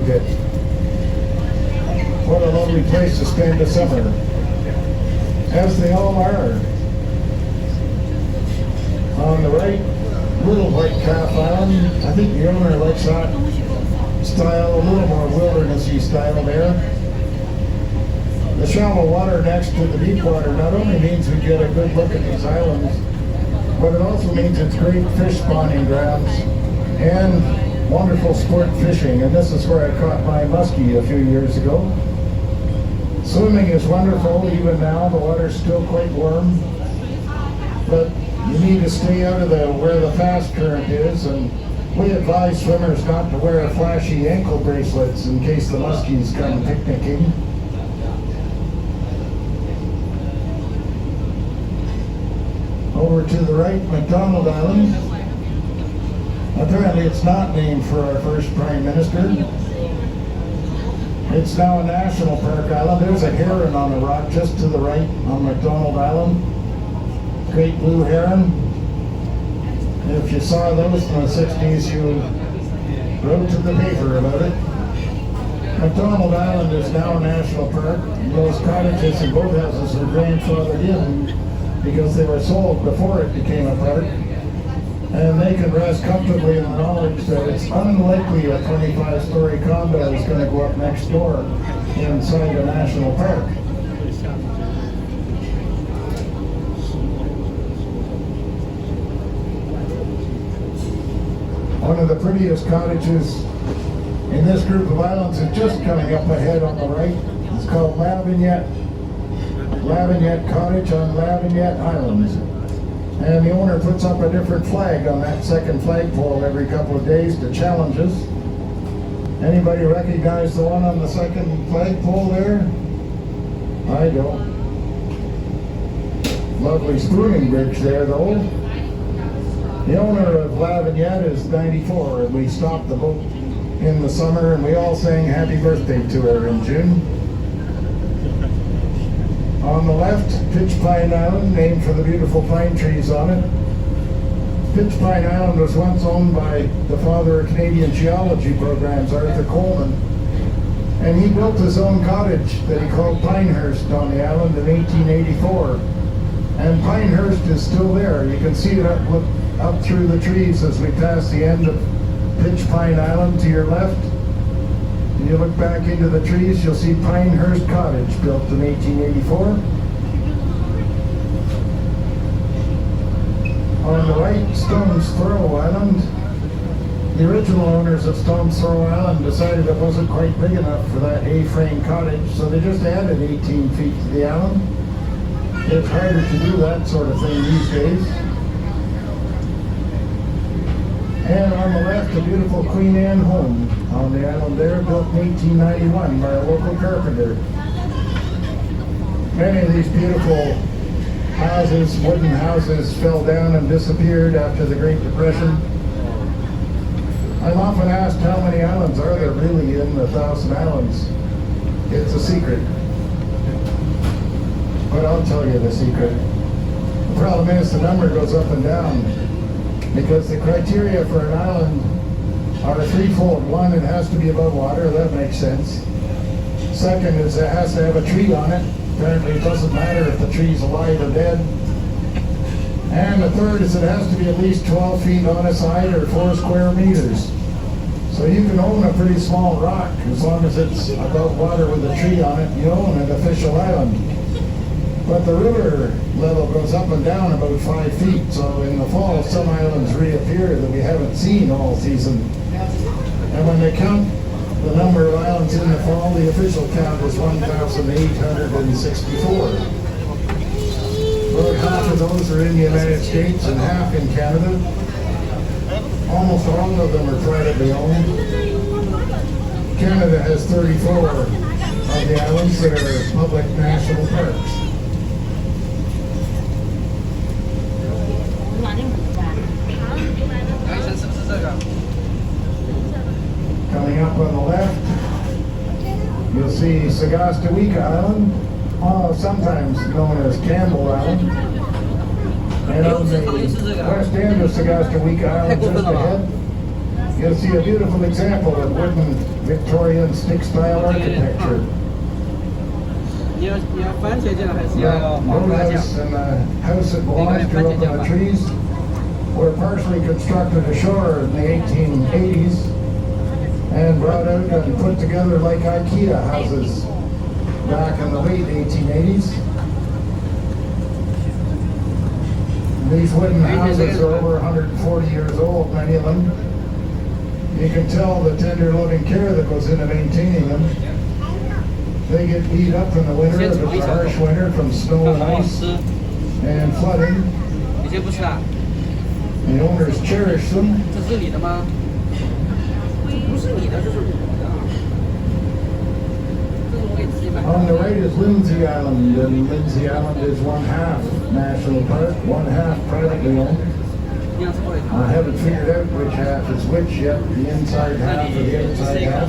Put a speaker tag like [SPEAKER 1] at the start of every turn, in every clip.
[SPEAKER 1] it. What a lovely place to spend the summer, as they all are. On the right, Little White Calf Island. I think the owner likes that style, a little more wildernessy style there. The shallow water next to the deep water not only means we get a good look at these islands, but it also means it's great fish spawning grounds and wonderful sport fishing. And this is where I caught my muskie a few years ago. Swimming is wonderful even now. The water's still quite warm, but you need to stay out of where the fast current is, and we advise swimmers not to wear flashy ankle bracelets in case the muskies come picnicking. Over to the right, McDonald Island. Apparently it's not named for our first Prime Minister. It's now a national park island. There's a heron on a rock just to the right on McDonald Island. Great blue heron. If you saw those in the 60s, you wrote to the paper about it. McDonald Island is now a national park. Those cottages and boathouses are grandfathered in because they were sold before it became a park. And they can rest comfortably in the knowledge that it's unlikely a 25-story condo is going to go up next door inside a national park. One of the prettiest cottages in this group of islands is just coming up ahead on the right. It's called Lavignette Cottage on Lavignette Island. And the owner puts up a different flag on that second flagpole every couple of days to challenge us. Anybody recognize the one on the second flagpole there? I don't. Lovely spooning bridge there though. The owner of Lavignette is 94, and we stopped the boat in the summer and we all sang happy birthday to her in June. On the left, Pitch Pine Island, named for the beautiful pine trees on it. Pitch Pine Island was once owned by the father of Canadian geology programs, Arthur Coleman. And he built his own cottage that he called Pinehurst on the island in 1884. And Pinehurst is still there. You can see it up through the trees as we pass the end of Pitch Pine Island to your left. When you look back into the trees, you'll see Pinehurst Cottage, built in 1884. On the right, Stone's Throw Island. The original owners of Stone's Throw Island decided it wasn't quite big enough for that A-frame cottage, so they just added 18 feet to the island. It's harder to do that sort of thing these days. And on the left, a beautiful Queen Anne home on the island there, built in 1891 by a local carpenter. Many of these beautiful houses, wooden houses, fell down and disappeared after the Great Depression. I'm often asked how many islands are there really in the 1,000 islands. It's a secret. But I'll tell you the secret. The problem is the number goes up and down, because the criteria for an island are threefold. One, it has to be above water. That makes sense. Second is it has to have a tree on it. Apparently it doesn't matter if the tree's alive or dead. And the third is it has to be at least 12 feet on a side or 4 square meters. So you can own a pretty small rock as long as it's above water with a tree on it. You own an official island. But the river level goes up and down about 5 feet, so in the fall some islands reappear that we haven't seen all season. And when they count the number of islands in the fall, the official count is 1,864. About half of those are in the United States and half in Canada. Almost all of them are privately owned. Canada has 34 of the islands that are public national parks. Coming up on the left, you'll see Sagastawika Island, sometimes known as Campbell Island. And on the west end of Sagastawika Island, just ahead, you'll see a beautiful example of wooden Victorian stick-style architecture.
[SPEAKER 2] 你要番茄酱还是要黄瓜酱？
[SPEAKER 1] Boathouse and the house that belongs to up in the trees were partially constructed ashore in the 1880s and brought out and put together like IKEA houses back in the late 1880s. These wooden houses are over 140 years old, many of them. You can tell the tender loving care that goes into maintaining them. They get beat up in the winter, if it's a harsh winter, from snow and ice and flooding.
[SPEAKER 2] 你先不吃啊？
[SPEAKER 1] The owners cherish them.
[SPEAKER 2] 这是你的吗？不是你的，这是我的。这是我给自己买的。
[SPEAKER 1] On the right is Lindsay Island, and Lindsay Island is one half national park, one half privately owned.
[SPEAKER 2] 你想吃过一
[SPEAKER 1] I haven't figured out which half is which yet, the inside half or the outside half.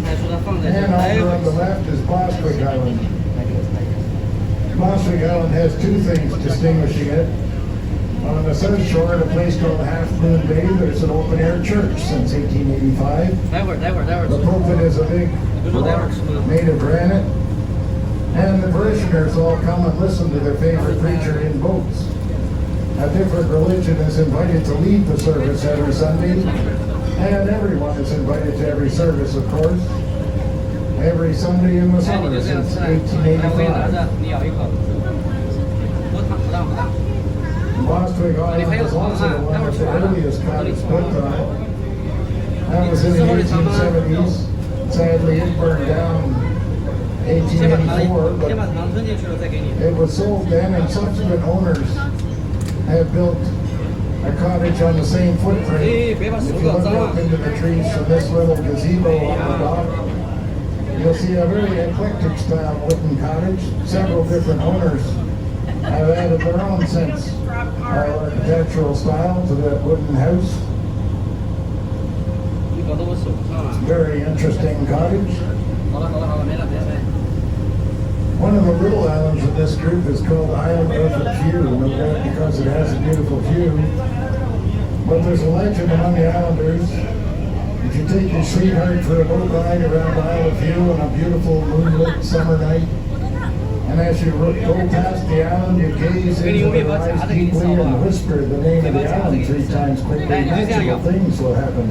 [SPEAKER 2] 还说他放在这
[SPEAKER 1] And
[SPEAKER 2] 待
[SPEAKER 1] over
[SPEAKER 2] 会
[SPEAKER 1] on the left is Bostwick Island. Bostwick Island has two things distinguishing it. On the south shore, at a place called Half Moon Bay, there's an open-air church since 1885.
[SPEAKER 2] 待会儿
[SPEAKER 1] The pulpit is a big block made of granite. And the parishioners all come and listen to their favorite preacher in boats. A different religion is invited to lead the service every Sunday. And everyone is invited to every service, of course. Every Sunday in the
[SPEAKER 2] 哎，你
[SPEAKER 1] summer
[SPEAKER 2] 就这样
[SPEAKER 1] since
[SPEAKER 2] 吃啊。来，我给你拿
[SPEAKER 1] 1885.
[SPEAKER 2] 着，你咬一口。不烫不烫不烫。
[SPEAKER 1] Bostwick Island is also one of the earliest cottages built on it. That was in the 1870s. Sadly, it burned down 1884,
[SPEAKER 2] 先把
[SPEAKER 1] but
[SPEAKER 2] 糖吞进去了再给你。
[SPEAKER 1] it was sold then, and subsequent owners have built a cottage on the same footprint. If you look up into the trees from this little gazebo on the dock, you'll see a very eclectic style wooden cottage. Several different owners have added their own sense of architectural style to that wooden house.
[SPEAKER 2] 你搞到我手上了。
[SPEAKER 1] Very interesting cottage.
[SPEAKER 2] 好了好了好了，没了没了没了。
[SPEAKER 1] One of the little islands in this group is called Island of the View, no doubt because it has a beautiful view. But there's a legend among the islanders. If you take your sweetheart for a boat ride around Isle of View on a beautiful moonlit summer night, and as you go past the island, you gaze into their eyes deeply and whisper the name of the island 3 times quickly, magical things will happen.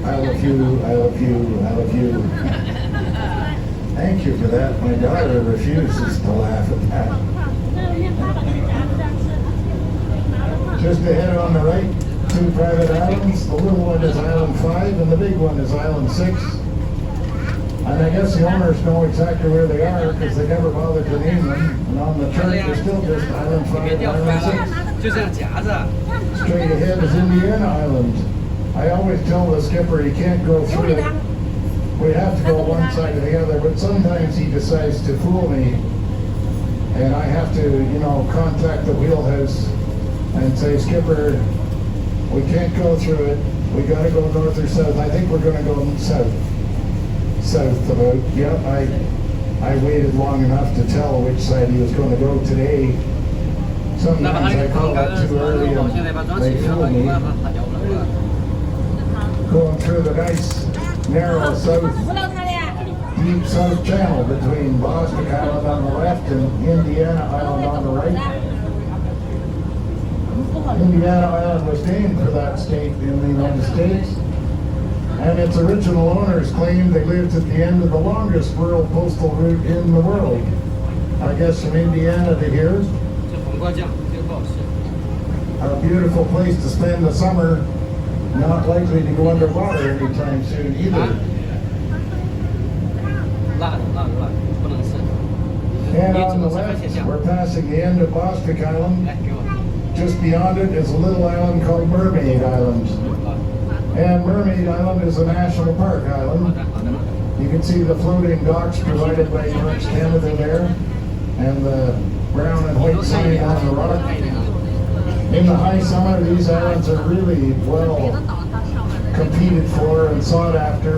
[SPEAKER 1] I love you, I love you, I love you. Thank you for that. My daughter refuses to laugh at that. Just ahead on the right, 2 private islands. The little one is Island 5 and the big one is Island 6. And I guess the owners know exactly where they are because they never bothered to name them. And on the chart, they're still just Island 5
[SPEAKER 2] 别
[SPEAKER 1] and
[SPEAKER 2] 掉出来
[SPEAKER 1] Island
[SPEAKER 2] 了，
[SPEAKER 1] 6.
[SPEAKER 2] 就这样夹着。
[SPEAKER 1] Straight ahead is Indiana Island. I always tell the skipper he can't go through it. We have to go one side or the other, but sometimes he decides to fool me. And I have to, contact the wheelhouse and say, Skipper, we can't go through it. We got to go north or south. I think we're going to go south. South about, yep, I waited long enough to tell which side he was going to go today.
[SPEAKER 2] 那把它
[SPEAKER 1] Sometimes I
[SPEAKER 2] 给
[SPEAKER 1] call
[SPEAKER 2] 干
[SPEAKER 1] it
[SPEAKER 2] 了，
[SPEAKER 1] too
[SPEAKER 2] 我
[SPEAKER 1] early
[SPEAKER 2] 现在把
[SPEAKER 1] and
[SPEAKER 2] 装起
[SPEAKER 1] they
[SPEAKER 2] 来，
[SPEAKER 1] fool
[SPEAKER 2] 把
[SPEAKER 1] me.
[SPEAKER 2] 它咬了。
[SPEAKER 1] Going through the nice, narrow south, deep south channel between Boston Island on the left and Indiana Island on the right. Indiana Island was named for that state in the United States. And its original owners claimed they lived at the end of the longest rural postal route in the world. I guess from Indiana to here.
[SPEAKER 2] 这黄瓜酱，这个不好吃。
[SPEAKER 1] A beautiful place to spend the summer. Not likely to go underwater anytime soon either.
[SPEAKER 2] 辣的，不能吃。
[SPEAKER 1] And on the left, we're passing the end of Bostwick Island.
[SPEAKER 2] 来，给我。
[SPEAKER 1] Just beyond it is a little island called Mermaid Island. And Mermaid Island is a national park island. You can see the floating docks provided by Parks Canada there, and the brown and white sign on the rock. In the high summer, these islands are really well competed for and sought after.